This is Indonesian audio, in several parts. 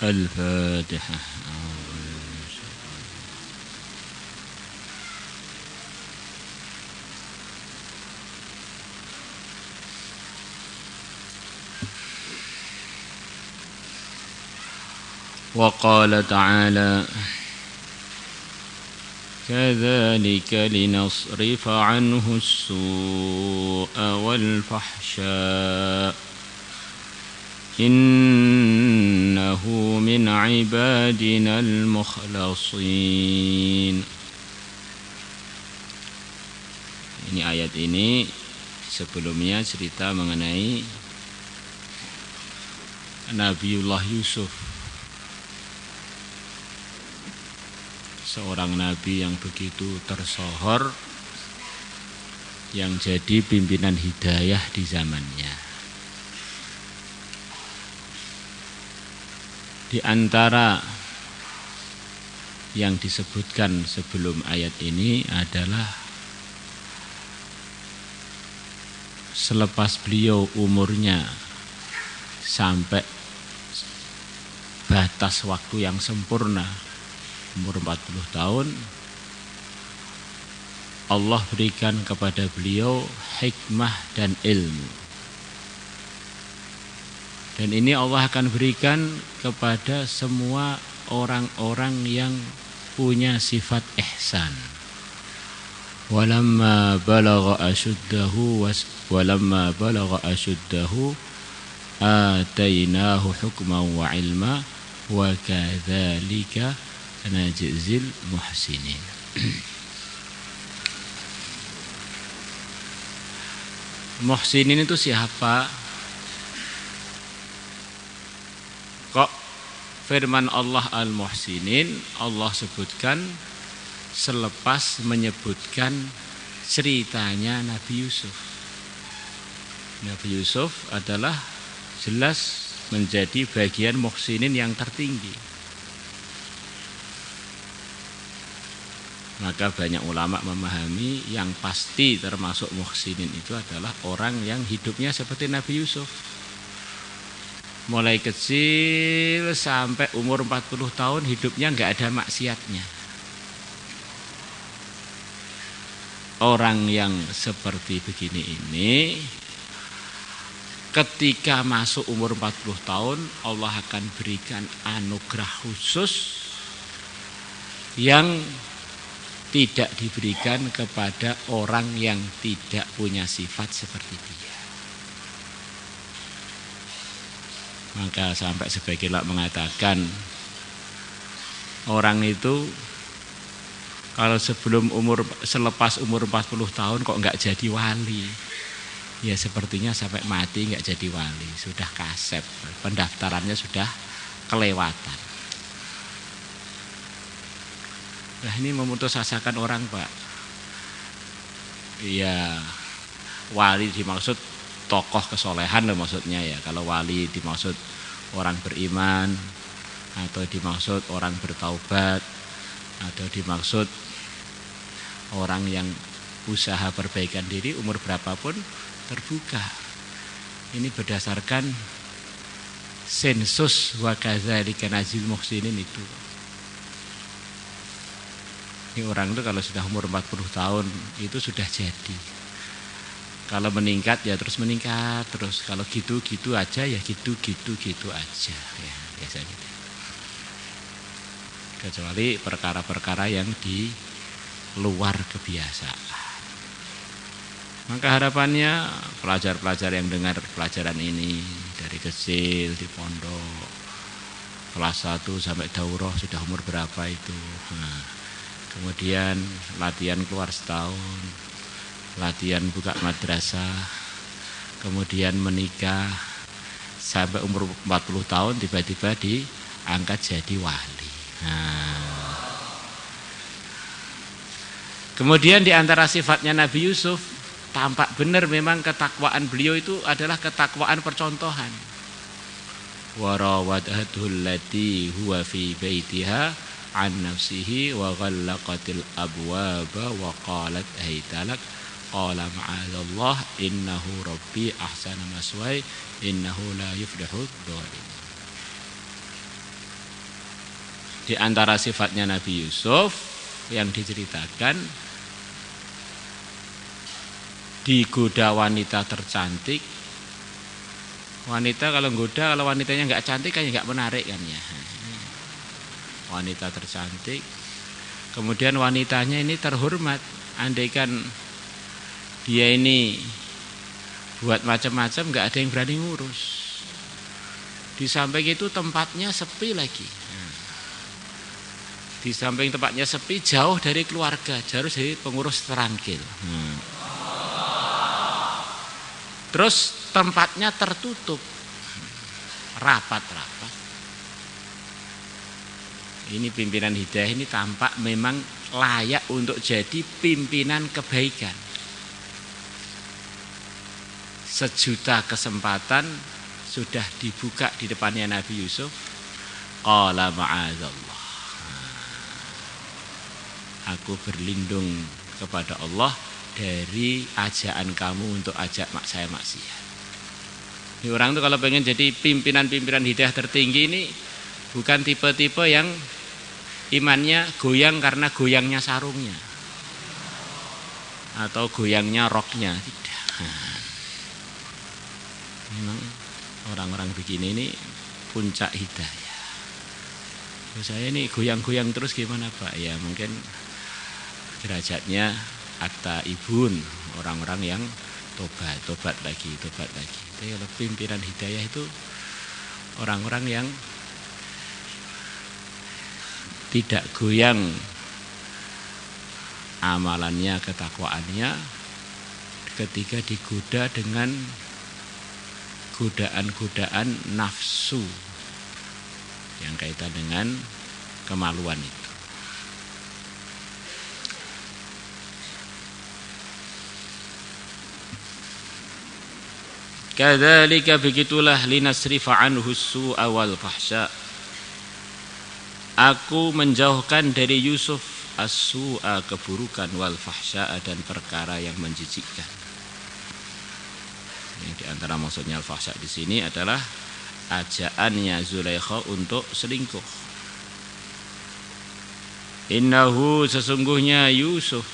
الفاتحة. وقال تعالى: كذلك لنصرف عنه السوء والفحشاء إنه من عبادنا المخلصين. Ini ayat ini sebelumnya cerita mengenai Nabiullah Yusuf, seorang nabi yang begitu tersohor, yang jadi pimpinan hidayah di zamannya. Di antara yang disebutkan sebelum ayat ini adalah selepas beliau umurnya sampai batas waktu yang sempurna, umur 40 tahun, Allah berikan kepada beliau hikmah dan ilmu. Dan ini Allah akan berikan kepada semua orang-orang yang punya sifat ihsan. Walamma balagha ashuddahu atainahu hukman wa ilma wa kadzalika najzil muhsinin. Muhsinin itu siapa? Kok firman Allah Al-Muhsinin Allah sebutkan selepas menyebutkan ceritanya Nabi Yusuf. Nabi Yusuf adalah jelas menjadi bagian muhsinin yang tertinggi. Maka banyak ulama memahami yang pasti termasuk muhsinin itu adalah orang yang hidupnya seperti Nabi Yusuf. Mulai kecil sampai umur 40 tahun hidupnya enggak ada maksiatnya. Orang yang seperti begini ini ketika masuk umur 40 tahun Allah akan berikan anugerah khusus yang tidak diberikan kepada orang yang tidak punya sifat seperti dia. Maka sampai sebagian ulama mengatakan orang itu kalau selepas umur 40 tahun kok enggak jadi wali, ya sepertinya sampai mati enggak jadi wali, sudah kasep, pendaftarannya sudah kelewatan. Nah ini memutus asakan orang, Pak. Ya wali dimaksud tokoh kesolehan loh maksudnya ya. Kalau wali dimaksud orang beriman, atau dimaksud orang bertaubat, atau dimaksud orang yang usaha perbaikan diri umur berapapun terbuka. Ini berdasarkan sensus wa kadzalika najzil muhsinin itu. Ini orang itu kalau sudah umur 40 tahun itu sudah jadi. Kalau meningkat ya terus meningkat terus. Kalau gitu-gitu aja ya gitu aja ya, biasa gitu. Kecuali perkara-perkara yang di luar kebiasaan. Maka harapannya pelajar-pelajar yang dengar pelajaran ini dari kecil di pondok kelas 1 sampai daurah sudah umur berapa itu. Nah, kemudian latihan keluar setahun, latihan buka madrasah, kemudian menikah, sampai umur 40 tahun tiba-tiba diangkat jadi wali. Kemudian di antara sifatnya Nabi Yusuf, tampak benar memang ketakwaan beliau itu adalah ketakwaan percontohan. Warawadhatul lati huwa fi baitiha an nafsihi wa ghallaqatil abwaba wa qalat haytalak qala ma'adallah innahu rabbi ahsana maswai innahu la yuflihud dhalimun. Di antara sifatnya Nabi Yusuf yang diceritakan, digoda wanita tercantik. Wanita kalau goda, kalau wanitanya nggak cantik kan nggak menarik kan ya. Wanita tercantik, kemudian wanitanya ini terhormat. Andaikan dia ini buat macam-macam nggak ada yang berani ngurus. Di samping itu tempatnya sepi lagi. Di samping tempatnya sepi, jauh dari keluarga, jauh dari pengurus terangkil. Terus tempatnya tertutup, rapat-rapat. Ini pimpinan hidayah ini tampak memang layak untuk jadi pimpinan kebaikan. Sejuta kesempatan sudah dibuka di depannya Nabi Yusuf. Qala ma'adzallah. Aku berlindung kepada Allah dari ajakan kamu untuk ajak saya maksiat. Ini orang itu kalau pengen jadi pimpinan-pimpinan hidayah tertinggi ini bukan tipe-tipe yang imannya goyang karena goyangnya sarungnya atau goyangnya roknya, tidak. Memang orang-orang begini ini puncak hidayah. Saya ini goyang-goyang terus gimana Pak? Ya mungkin derajatnya akta ibun, orang-orang yang tobat lagi. Tapi kalau pimpinan hidayah itu orang-orang yang tidak goyang amalannya, ketakwaannya ketika digoda dengan godaan-godaan nafsu yang kaitan dengan kemaluan itu. Kadzalika begitulah linasrifa anhu su'a wal fahsya. Aku menjauhkan dari Yusuf as-su'a, keburukan, wal fahsya, dan perkara yang menjijikkan. Ini di antara maksudnya al fahsya di sini adalah ajaannya Zulaikha untuk selingkuh. Innahu, sesungguhnya Yusuf,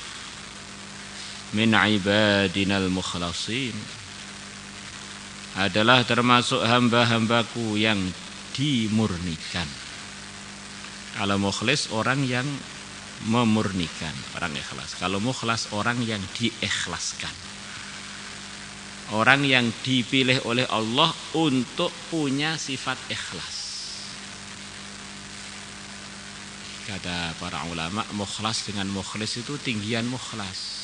min ibadinal mukhlasin, adalah termasuk hamba-hambaku yang dimurnikan. Kalau mukhlis orang yang memurnikan, orang ikhlas. Kalau mukhlas orang yang diikhlaskan, orang yang dipilih oleh Allah untuk punya sifat ikhlas. Kata para ulama, mukhlas dengan mukhlis itu tinggian mukhlas.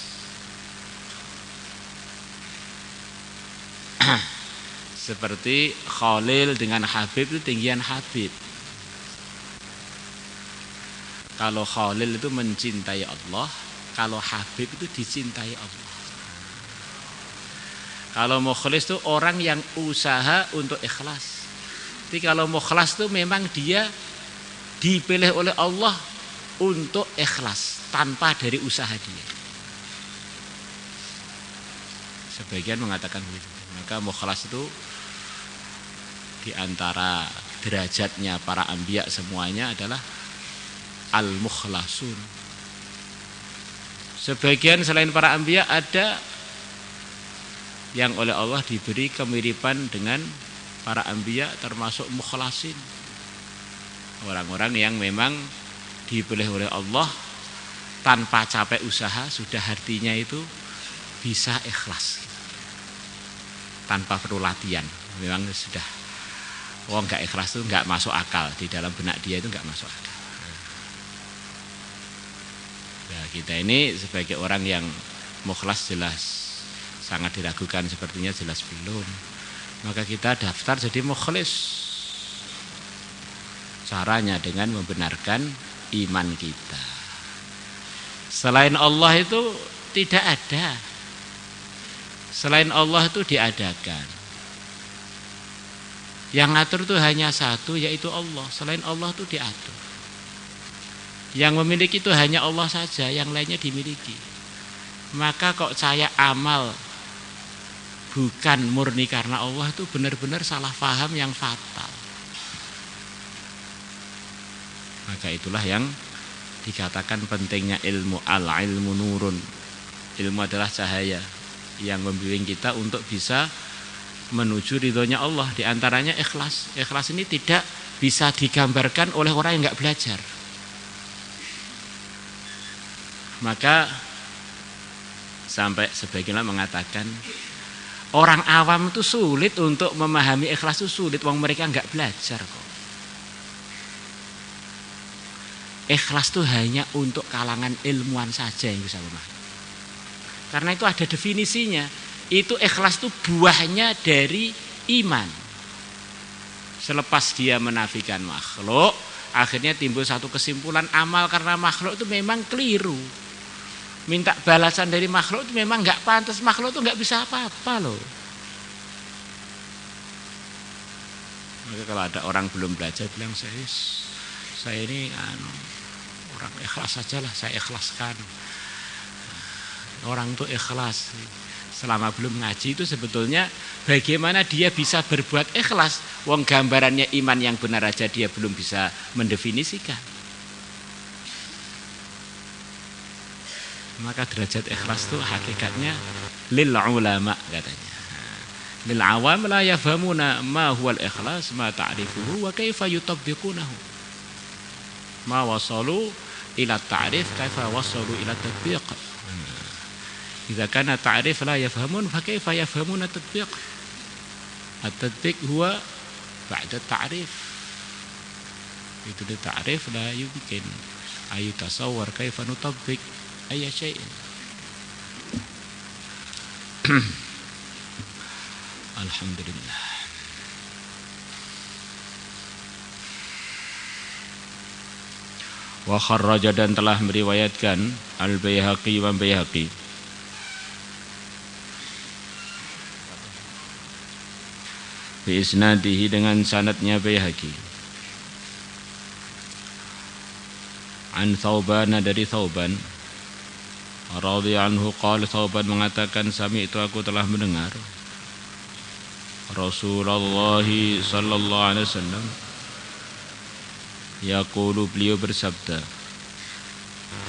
Seperti Khalil dengan Habib itu tinggian Habib. Kalau Khalil itu mencintai Allah, kalau Habib itu dicintai Allah. Kalau mukhlis itu orang yang usaha untuk ikhlas. Jadi kalau mukhlas itu memang dia dipilih oleh Allah untuk ikhlas tanpa dari usaha dia. Sebagian mengatakan begitu. Maka mukhlas itu di antara derajatnya para anbiya semuanya adalah al-mukhlasun. Sebagian selain para anbiya ada yang oleh Allah diberi kemiripan dengan para anbiya, termasuk mukhlasin. Orang-orang yang memang dipilih oleh Allah tanpa capek usaha, sudah hatinya itu bisa ikhlas. Tanpa perlu latihan, memang sudah. Enggak ikhlas itu enggak masuk akal, di dalam benak dia itu enggak masuk akal. Nah, kita ini sebagai orang yang mukhlas jelas sangat diragukan, sepertinya jelas belum. maka kita daftar jadi mukhlis. Caranya dengan membenarkan iman kita. Selain Allah itu tidak ada. Selain Allah itu diadakan. Yang ngatur itu hanya satu, yaitu Allah. Selain Allah itu diatur. Yang memiliki itu hanya Allah saja, yang lainnya dimiliki. Maka kok saya amal bukan murni karena Allah, itu benar-benar salah paham yang fatal. Maka itulah yang dikatakan pentingnya ilmu. Al-ilmu nurun. Ilmu adalah cahaya yang membimbing kita untuk bisa menuju ridhonya Allah. Di antaranya ikhlas. Ikhlas ini tidak bisa digambarkan oleh orang yang enggak belajar. Maka sampai sebagian mengatakan orang awam itu sulit untuk memahami ikhlas, itu sulit, wong mereka enggak belajar kok. Ikhlas itu hanya untuk kalangan ilmuwan saja yang bisa memahami. Karena itu ada definisinya. Itu ikhlas itu buahnya dari iman. Selepas dia menafikan makhluk, akhirnya timbul satu kesimpulan, amal karena makhluk itu memang keliru. Minta balasan dari makhluk itu memang enggak pantas. Makhluk itu enggak bisa apa-apa loh. Maka kalau ada orang belum belajar bilang, saya ini orang ikhlas saja lah, saya ikhlaskan. Orang itu ikhlas selama belum ngaji itu sebetulnya bagaimana dia bisa berbuat ikhlas, wong gambarannya iman yang benar aja dia belum bisa mendefinisikan. Maka derajat ikhlas itu hakikatnya lil ulama katanya. Lil awam la yafhamuna ma huwal ikhlas ma ta'rifuhu wa kaifa yutabbiqunahu. Ma wasalu ila ta'rif kaifa wasalu ila tatbiq. Idza kana ta'rif la yafhamun fa kaifa yafhamuna tatbiq. At-tatbiq huwa ba'da ta'rif. Itu ta'rif la yumkin ayu tasawwar kaifa nutabbiq ayya syai'in. Alhamdulillah. Wa kharraja, dan telah meriwayatkan Al-Baihaqi, Imam Baihaqi, bi isnadihi, dengan sanadnya Baihaqi, an Thauban, dari Thauban radhiyallahu anhu qala, Thauban mengatakan, sami'tu, aku telah mendengar Rasulullah sallallahu alaihi wasallam yaqulu, beliau bersabda,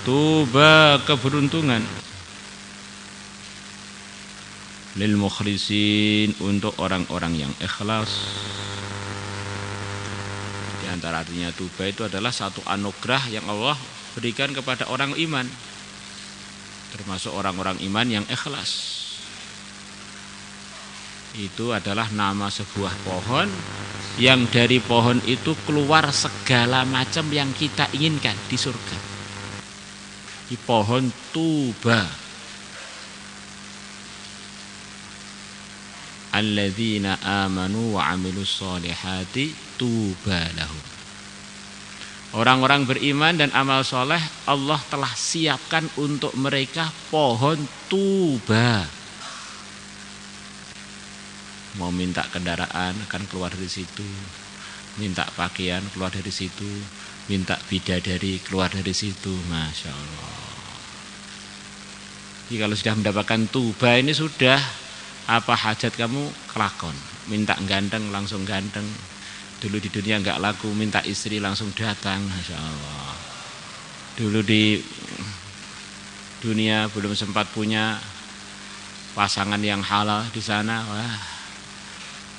tuba, keberuntungan, lil mukhlisin, untuk orang-orang yang ikhlas. Di antara artinya tuba itu adalah satu anugerah yang Allah berikan kepada orang iman, termasuk orang-orang iman yang ikhlas. Itu adalah nama sebuah pohon yang dari pohon itu keluar segala macam yang kita inginkan di surga. Di pohon tuba. Alladzina amanu wa amilus solihati tuba lahum. Orang-orang beriman dan amal soleh, Allah telah siapkan untuk mereka pohon tuba. Mau minta kendaraan akan keluar dari situ, minta pakaian keluar dari situ, minta bidadari keluar dari situ. Masya Allah. Jadi kalau sudah mendapatkan tuba ini sudah, apa hajat kamu kelakon. Minta ganteng langsung ganteng. Dulu di dunia enggak laku, minta istri langsung datang. Masya Allah. Dulu di dunia belum sempat punya pasangan yang halal di sana, wah,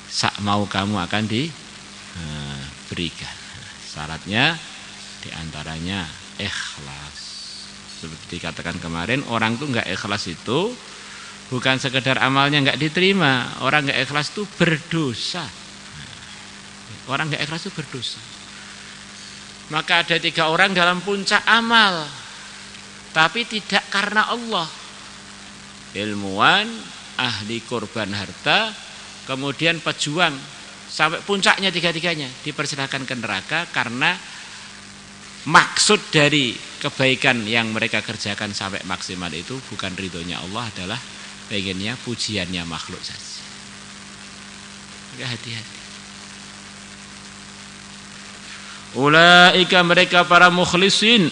sak mau kamu akan diberikan. Syaratnya diantaranya ikhlas. Seperti dikatakan kemarin, orang tuh enggak ikhlas itu bukan sekedar amalnya enggak diterima. Orang enggak ikhlas itu berdosa. Orang enggak ikhlas itu berdosa. Maka ada 3 orang dalam puncak amal, tapi tidak karena Allah. Ilmuwan, ahli korban harta, kemudian pejuang sampai puncaknya tiga-tiganya dipersilahkan ke neraka karena maksud dari kebaikan yang mereka kerjakan sampai maksimal itu bukan ridhonya Allah, adalah pengennya pujiannya makhluk saja. Maka hati-hati. Ulaika mereka para mukhlisin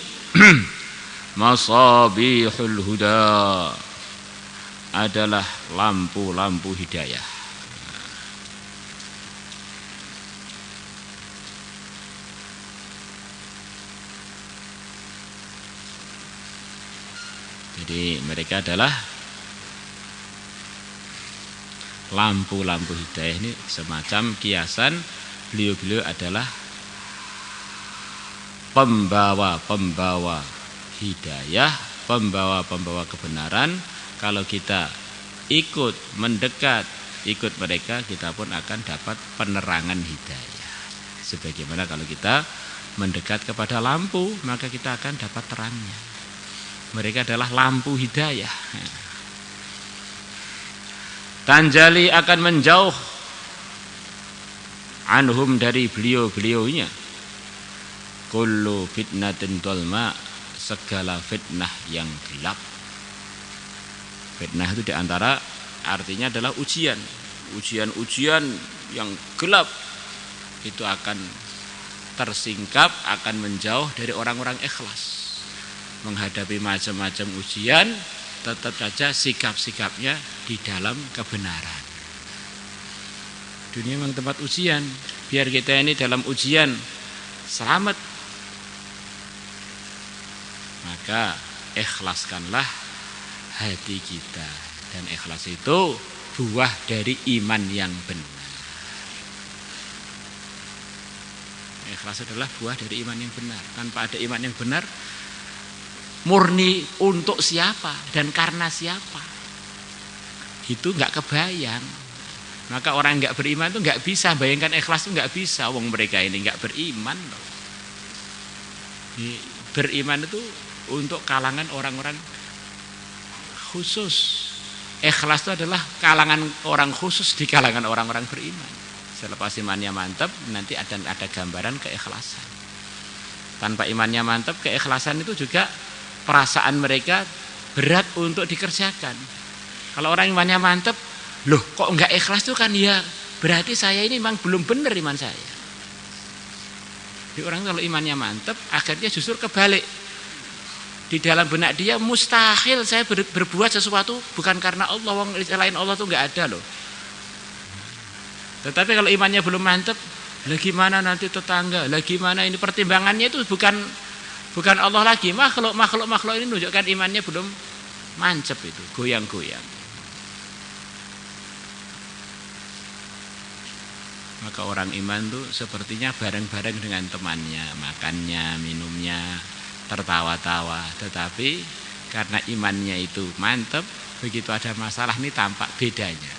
masabihul huda, adalah lampu-lampu hidayah. Jadi mereka adalah lampu-lampu hidayah. Ini semacam kiasan, beliau-beliau adalah pembawa-pembawa hidayah, pembawa-pembawa kebenaran. Kalau kita ikut mendekat, ikut mereka, kita pun akan dapat penerangan hidayah. Sebagaimana kalau kita mendekat kepada lampu, maka kita akan dapat terangnya. Mereka adalah lampu hidayah. Tanjali akan menjauh anhum dari beliau-beliaunya kullu fitnatin dolma, segala fitnah yang gelap. Fitnah itu diantara artinya adalah ujian. Ujian-ujian yang gelap itu akan tersingkap, akan menjauh dari orang-orang ikhlas. Menghadapi macam-macam ujian, tetap saja sikap-sikapnya di dalam kebenaran. Dunia memang tempat ujian. Biar kita ini dalam ujian selamat, maka ikhlaskanlah hati kita. Dan ikhlas itu buah dari iman yang benar. Ikhlas adalah buah dari iman yang benar. Tanpa ada iman yang benar, murni untuk siapa dan karena siapa, itu nggak kebayang. Maka orang nggak beriman itu nggak bisa bayangkan ikhlas itu, nggak bisa. Wong mereka ini nggak beriman loh. Beriman itu untuk kalangan orang-orang khusus. Ikhlas itu adalah kalangan orang khusus di kalangan orang-orang beriman. Selepas imannya mantap, nanti ada gambaran keikhlasan. Tanpa imannya mantap, keikhlasan itu juga perasaan mereka berat untuk dikerjakan. Kalau orang imannya mantap, loh kok enggak ikhlas tuh kan, ya berarti saya ini memang belum benar iman saya. Jadi orang kalau imannya mantap, akhirnya justru kebalik. Di dalam benak dia mustahil saya berbuat sesuatu bukan karena Allah, selain Allah tuh enggak ada loh. Tetapi kalau imannya belum mantap, lah gimana nanti tetangga, lah gimana ini, pertimbangannya itu bukan Allah lagi, makhluk ini menunjukkan imannya belum mancep, itu goyang-goyang. Maka orang iman tuh sepertinya bareng-bareng dengan temannya, makannya, minumnya, tertawa-tawa. Tetapi karena imannya itu mantep, begitu ada masalah ini tampak bedanya.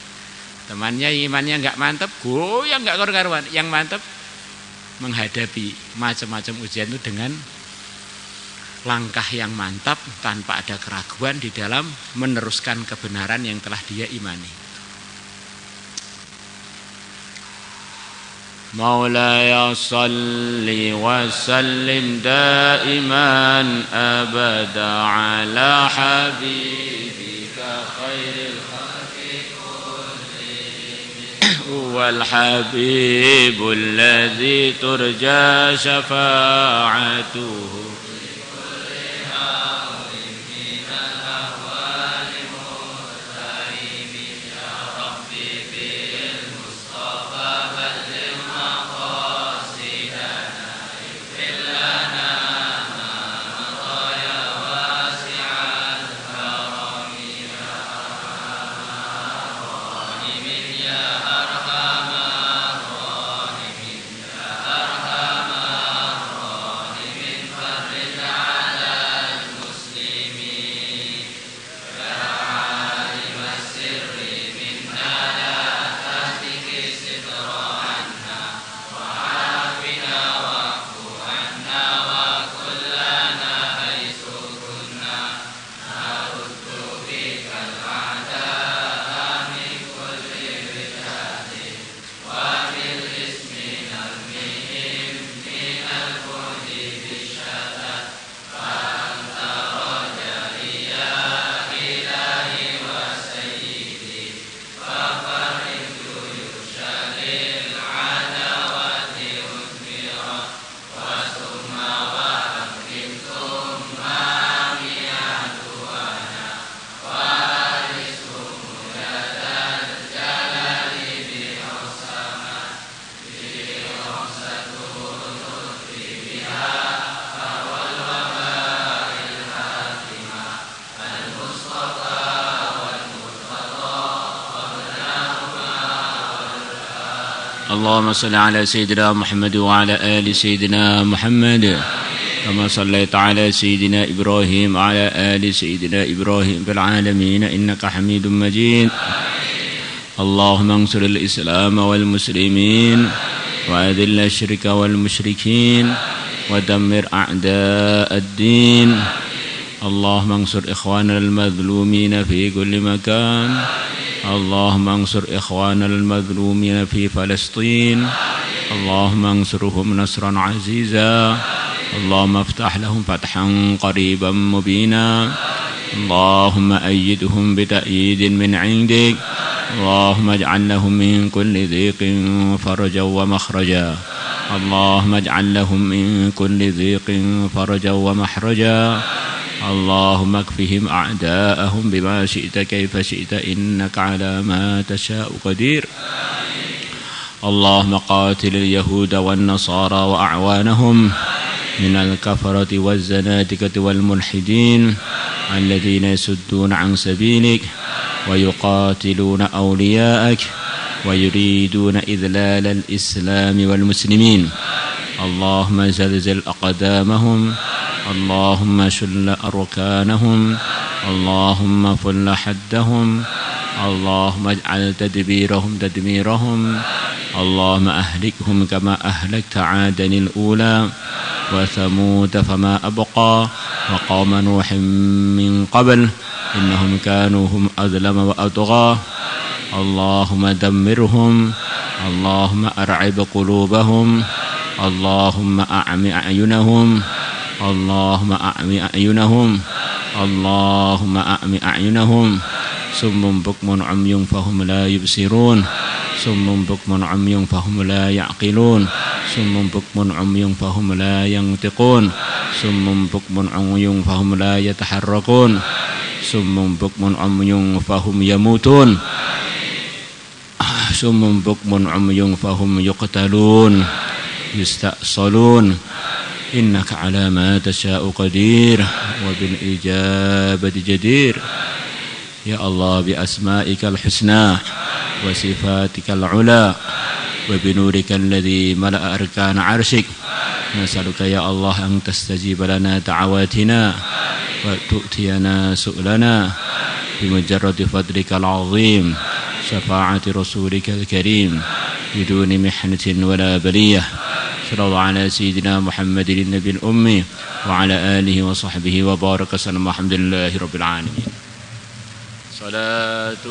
Temannya imannya nggak mantep, goyang nggak karu-karuan. Yang mantep menghadapi macam-macam ujian itu dengan langkah yang mantap, tanpa ada keraguan di dalam meneruskan kebenaran yang telah dia imani. Maulaya salli wa sallim daiman abada ala habibika khairil khalqi kullihim wal habibul ladzi turja syafa'atuhu. اللهم صل على سيدنا محمد وعلى آل سيدنا محمد كما صليت على سيدنا إبراهيم وعلى آل سيدنا إبراهيم في العالمين إنك حميد مجيد. اللهم انصر الإسلام والمسلمين وأذل الشرك والمشركين ودمر أعداء الدين. اللهم انصر إخواننا المظلومين في كل مكان. اللهم انصر إخواننا المظلومين في فلسطين. اللهم انصرهم نصرا عزيزا. اللهم افتح لهم فتحا قريبا مبينا. اللهم أيدهم بتأييد من عندك. اللهم اجعل لهم من كل ضيق فرجا ومخرجا. اللهم اجعل لهم من كل ضيق فرجا ومخرجا. اللهم اكفهم أعداءهم بما شئت كيف شئت إنك على ما تشاء قدير. اللهم قاتل اليهود والنصارى وأعوانهم من الكفرة والزنادقة والملحدين الذين يسدون عن سبيلك ويقاتلون أولياءك ويريدون إذلال الإسلام والمسلمين. اللهم زلزل أقدامهم. اللهم شل أركانهم. اللهم فل حدهم. اللهم اجعل تدبيرهم تدميرهم. اللهم أهلكهم كما أهلكت عادا الأولى وثمود فما أبقى وقوم نوح من قبل إنهم كانوا هم أظلم وأطغى. اللهم دمرهم. اللهم أرعب قلوبهم. اللهم أعمي أعينهم. اللهم أعمي أعينهم. اللهم أعمي أعينهم. صم بكم عمي فهم لا يبصرون. صم بكم عمي فهم لا يعقلون. صم بكم عمي فهم لا ينطقون. صم بكم عمي فهم لا يتحركون. صم بكم عمي فهم يموتون. صم بكم عمي فهم يقتلون يستأصلون. إنك على ما تشاء قدير وبالإجابة جدير. يا الله بأسمائك الحسنى وصفاتك العلى وبنورك الذي ملأ أركان عرشك نسألك يا الله أن تستجيب لنا دعواتنا وتؤتينا سؤلنا بمجرد فضلك العظيم شفاعة رسولك الكريم بدون محنة ولا بلية. صلى الله على سيدنا محمد النبي الأمي وعلى آله وصحبه وبارك وسلم. والحمد لله رب العالمين. صلاة